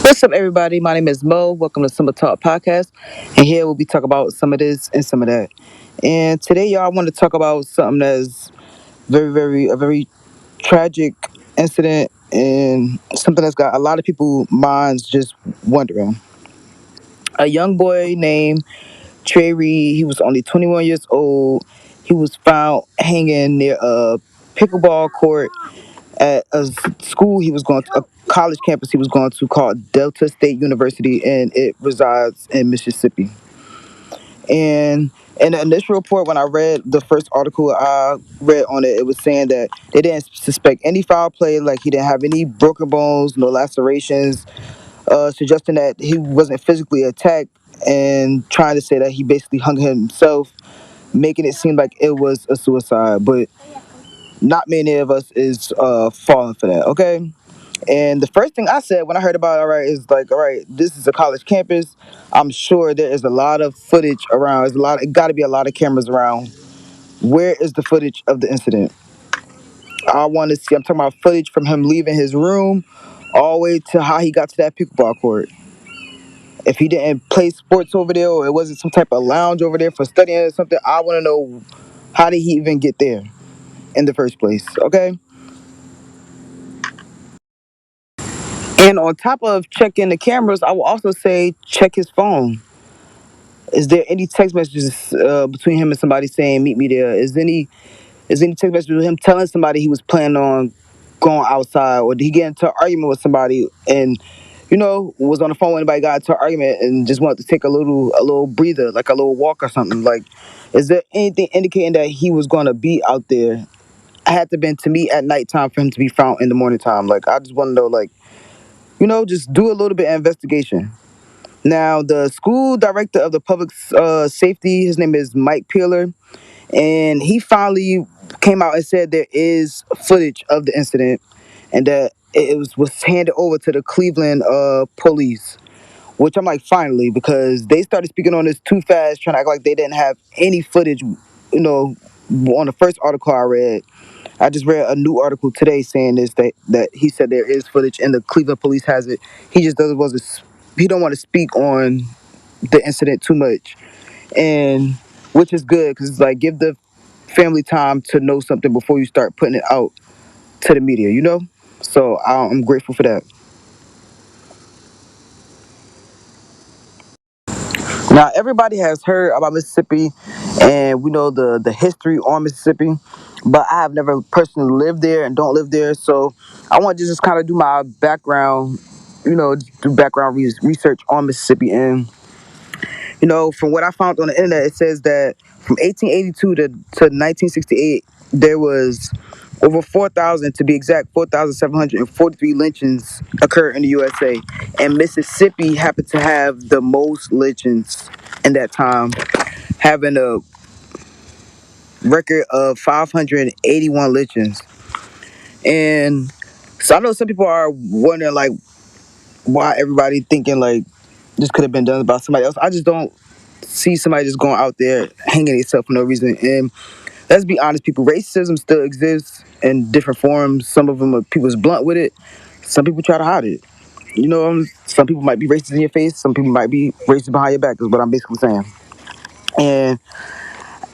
What's up, everybody? My name is Mo. Welcome to Summer Talk Podcast. And here we'll be talking about some of this and some of that. And today, y'all, I want to talk about something that's a very tragic incident and something that's got a lot of people's minds just wondering. A young boy named Trey Reed, he was only 21 years old. He was found hanging near a pickleball court at a school he was going to, a college campus he was going to called Delta State University, and it resides in Mississippi. And in the initial report, when I read the first article I read on it, it was saying that they didn't suspect any foul play, like he didn't have any broken bones, no lacerations, suggesting that he wasn't physically attacked, and trying to say that he basically hung himself, making it seem like it was a suicide. But not many of us is falling for that, okay? And the first thing I said when I heard about it, all right, is like, all right, this is a college campus. I'm sure there is a lot of footage around. It got to be a lot of cameras around. Where is the footage of the incident? I want to see. I'm talking about footage from him leaving his room, all the way to how he got to that pickleball court. If he didn't play sports over there, or it wasn't some type of lounge over there for studying or something, I want to know how did he even get there in the first place? Okay. And on top of checking the cameras, I will also say check his phone. Is there any text messages between him and somebody saying meet me there? Is any text message with him telling somebody he was planning on going outside, or did he get into an argument with somebody and was on the phone when anybody got into an argument and just wanted to take a little breather, like a little walk or something? Like, is there anything indicating that he was going to be out there? I had to been to me at nighttime for him to be found in the morning time. Like, I just want to know, like, just do a little bit of investigation. Now, the school director of the public safety, his name is Mike Peeler, and he finally came out and said there is footage of the incident, and that it was handed over to the Cleveland police. Which I'm like, finally, because they started speaking on this too fast, trying to act like they didn't have any footage. On the first article I read, I just read a new article today saying this, that he said there is footage and the Cleveland police has it. He just doesn't want to. He don't want to speak on the incident too much, and which is good because it's like, give the family time to know something before you start putting it out to the media. So I'm grateful for that. Now, everybody has heard about Mississippi, and we know the history on Mississippi, but I have never personally lived there and don't live there. So I want to just kind of do my background, do background research on Mississippi. And from what I found on the internet, it says that from 1882 to 1968, there was over 4,000, to be exact, 4,743 lynchings occurred in the USA. And Mississippi happened to have the most lynchings in that time, having a record of 581 lynchings. And so I know some people are wondering, like, why everybody thinking, like, this could have been done by somebody else. I just don't see somebody just going out there hanging themselves for no reason. And let's be honest, people, racism still exists in different forms. Some of them are people's blunt with it. Some people try to hide it. Some people might be racist in your face. Some people might be racist behind your back, is what I'm basically saying. And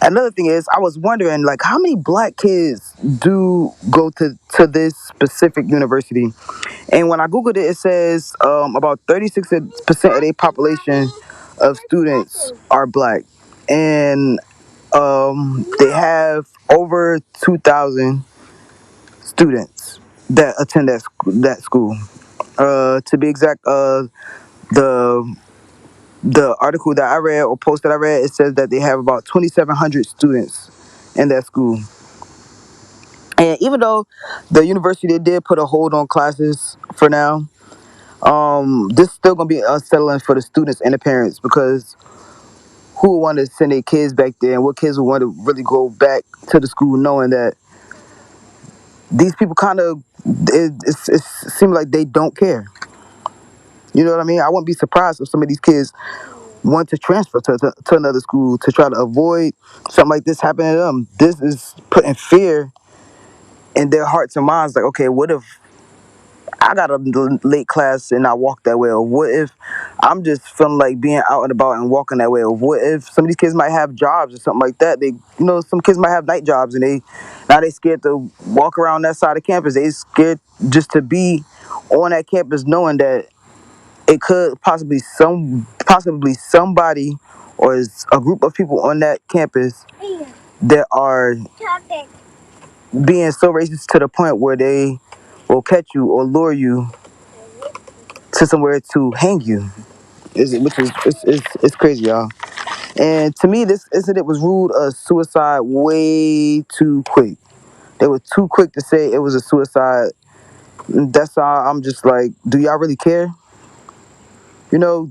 another thing is, I was wondering, like, how many black kids do go to this specific university? And when I Googled it, it says about 36% of their population of students are black. And they have over 2,000 students that attend that school. To be exact, the the article that I read, or post that I read, it says that they have about 2,700 students in that school. And even though the university did put a hold on classes for now, this is still gonna be unsettling for the students and the parents, because who would want to send their kids back there, and what kids would want to really go back to the school knowing that these people kind of, it seems like they don't care. You know what I mean? I wouldn't be surprised if some of these kids want to transfer to another school to try to avoid something like this happening to them. This is putting fear in their hearts and minds. Like, okay, what if I got a late class and I walk that way? Or what if I'm just feeling like being out and about and walking that way? Or what if some of these kids might have jobs or something like that? Some kids might have night jobs and they scared to walk around that side of campus. They scared just to be on that campus, knowing that it could possibly somebody or a group of people on that campus that are being so racist to the point where they will catch you or lure you to somewhere to hang you. Which is it's crazy, y'all. And to me, this incident was ruled a suicide way too quick. They were too quick to say it was a suicide. That's all. I'm just like, do y'all really care? Do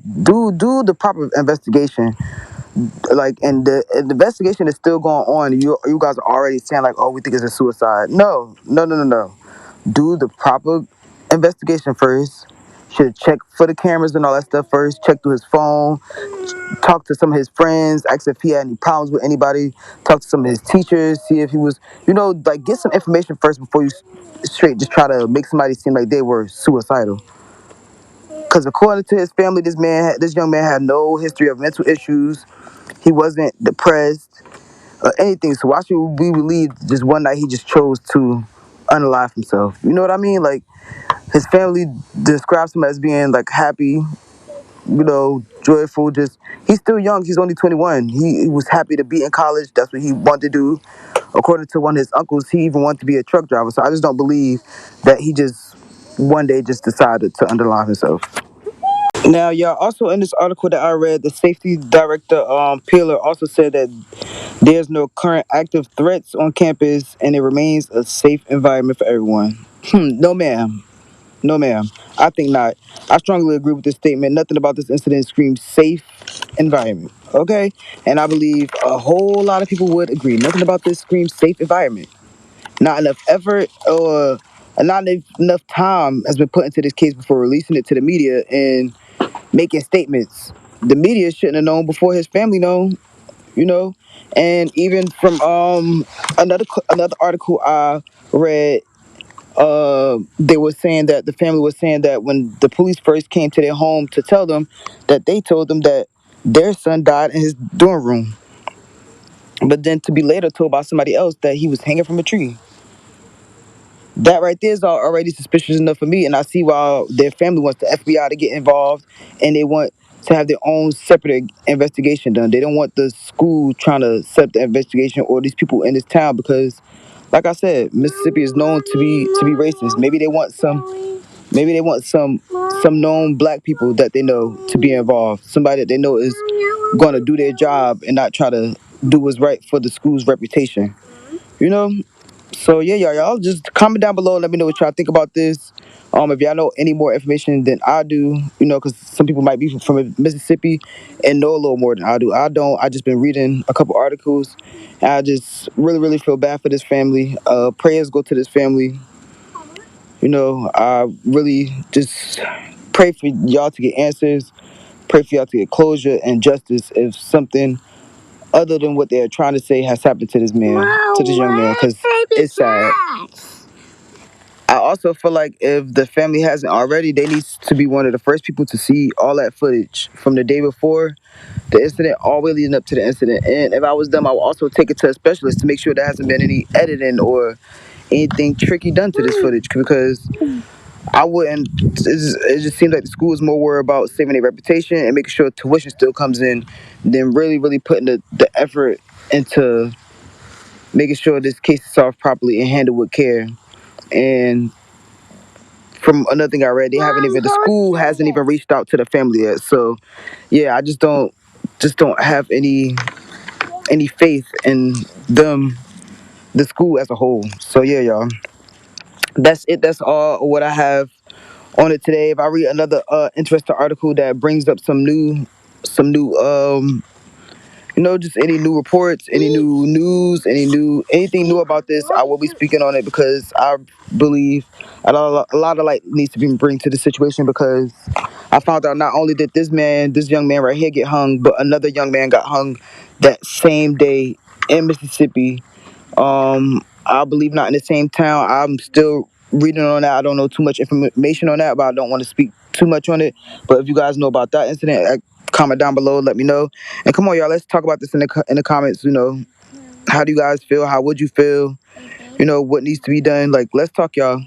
the proper investigation. Like, and the investigation is still going on. You guys are already saying like, oh, we think it's a suicide. No, no, no, no, no. Do the proper investigation first. Should check for the cameras and all that stuff first. Check through his phone. Talk to some of his friends. Ask if he had any problems with anybody. Talk to some of his teachers. See if he was, like, get some information first before you straight just try to make somebody seem like they were suicidal. Because according to his family, this young man had no history of mental issues. He wasn't depressed or anything. So why should we believe just one night he just chose to unalive himself? You know what I mean? Like, his family describes him as being like happy, joyful. Just he's still young. He's only 21. He was happy to be in college. That's what he wanted to do. According to one of his uncles, he even wanted to be a truck driver. So I just don't believe that he just one day just decided to underline himself. Now, y'all, also in this article that I read, the safety director, Peeler, also said that there's no current active threats on campus and it remains a safe environment for everyone. No, ma'am. No, ma'am. I think not. I strongly agree with this statement. Nothing about this incident screams safe environment. Okay? And I believe a whole lot of people would agree. Nothing about this screams safe environment. Not enough effort or not enough time has been put into this case before releasing it to the media and making statements. The media shouldn't have known before his family known, you know? And even from another article I read, they were saying that the family was saying that when the police first came to their home to tell them that they told them that their son died in his dorm room, but then to be later told by somebody else that he was hanging from a tree. That right there is already suspicious enough for me, and I see why their family wants the FBI to get involved, and they want to have their own separate investigation done. They don't want the school trying to set up the investigation or these people in this town because, like I said, Mississippi is known to be racist. Maybe they want some known black people that they know to be involved. Somebody that they know is going to do their job and not try to do what's right for the school's reputation. You know. So yeah, y'all just comment down below and let me know what y'all think about this. If y'all know any more information than I do, because some people might be from Mississippi and know a little more than I do. I don't. I just been reading a couple articles, and I just really, really feel bad for this family. Prayers go to this family. I really just pray for y'all to get answers. Pray for y'all to get closure and justice if something other than what they're trying to say has happened to this man, to this young man, because it's sad. I also feel like if the family hasn't already, they need to be one of the first people to see all that footage from the day before the incident, all the way leading up to the incident. And if I was them, I would also take it to a specialist to make sure there hasn't been any editing or anything tricky done to this footage, because I wouldn't. It just seems like the school is more worried about saving their reputation and making sure tuition still comes in than really, really putting the effort into making sure this case is solved properly and handled with care. And from another thing I read, the school hasn't even reached out to the family yet. So yeah, I just don't have any faith in them, the school as a whole. So yeah, y'all, that's it. That's all what I have on it today. If I read another interesting article that brings up some new just any new reports, any new news, anything new about this, I will be speaking on it because I believe a lot of light needs to be bring to the situation, because I found out not only did this young man right here get hung, but another young man got hung that same day in Mississippi. I believe not in the same town. I'm still reading on that. I don't know too much information on that, but I don't want to speak too much on it. But if you guys know about that incident, comment down below, let me know. And come on, y'all, let's talk about this in the comments. How do you guys feel? How would you feel? What needs to be done? Like, let's talk, y'all.